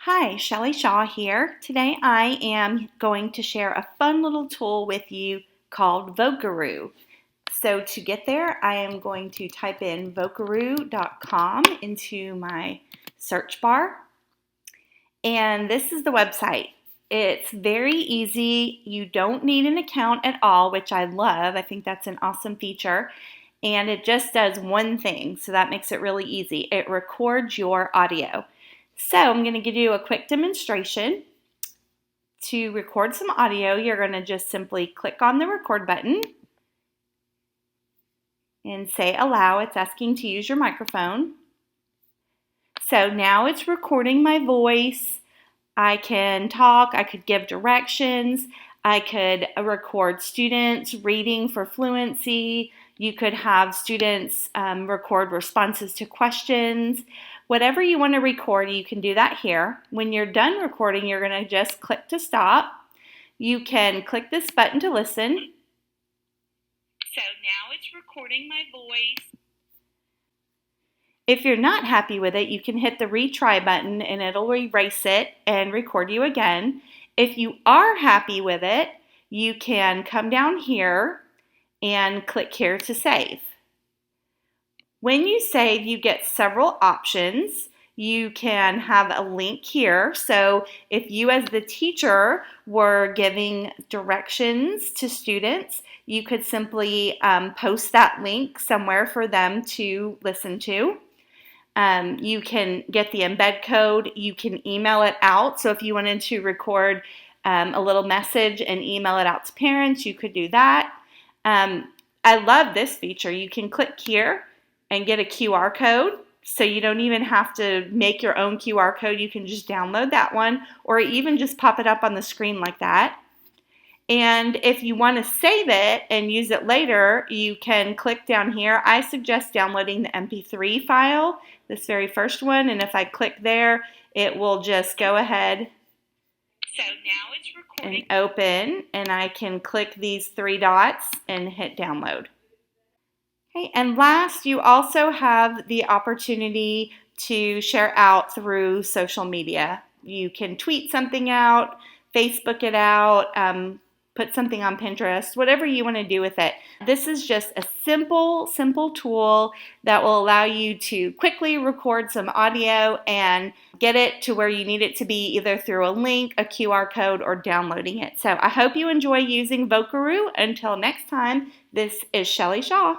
Hi, Shelly Shaw here. Today I am going to share a fun little tool with you called Vocaroo. So to get there, I am going to type in vocaroo.com into my search bar. And this is the website. It's very easy. You don't need an account at all, which I love. I think that's an awesome feature. And it just does one thing, so that makes it really easy. It records your audio. So I'm going to give you a quick demonstration. To record some audio, you're going to just simply click on the record button and say allow. It's asking to use your microphone. So now it's recording my voice. I can talk, I could give directions, I could record students reading for fluency. You could have students record responses to questions. Whatever you want to record, you can do that here. When you're done recording, you're going to just click to stop. You can click this button to listen. So now it's recording my voice. If you're not happy with it, you can hit the retry button and it'll erase it and record you again. If you are happy with it, you can come down here and click here to save. When you save, you get several options. You can have a link here. So if you as the teacher were giving directions to students, you could simply post that link somewhere for them to listen to. You can get the embed code. You can email it out. So if you wanted to record a little message and email it out to parents, you could do that. I love this feature. You can click here and get a QR code. So you don't even have to make your own QR code. You can just download that one or even just pop it up on the screen like that. And if you want to save it and use it later, you can click down here. I suggest downloading the MP3 file, this very first one, and if I click there, it will just go ahead so now it's recording and open, and I can click these three dots and hit download. Okay, and last, you also have the opportunity to share out through social media. You can tweet something out, Facebook it out, put something on Pinterest, whatever you want to do with it. This is just a simple tool that will allow you to quickly record some audio and get it to where you need it to be, either through a link, a QR code, or downloading it. So I hope you enjoy using Vocaroo. Until next time, this is Shelly Shaw.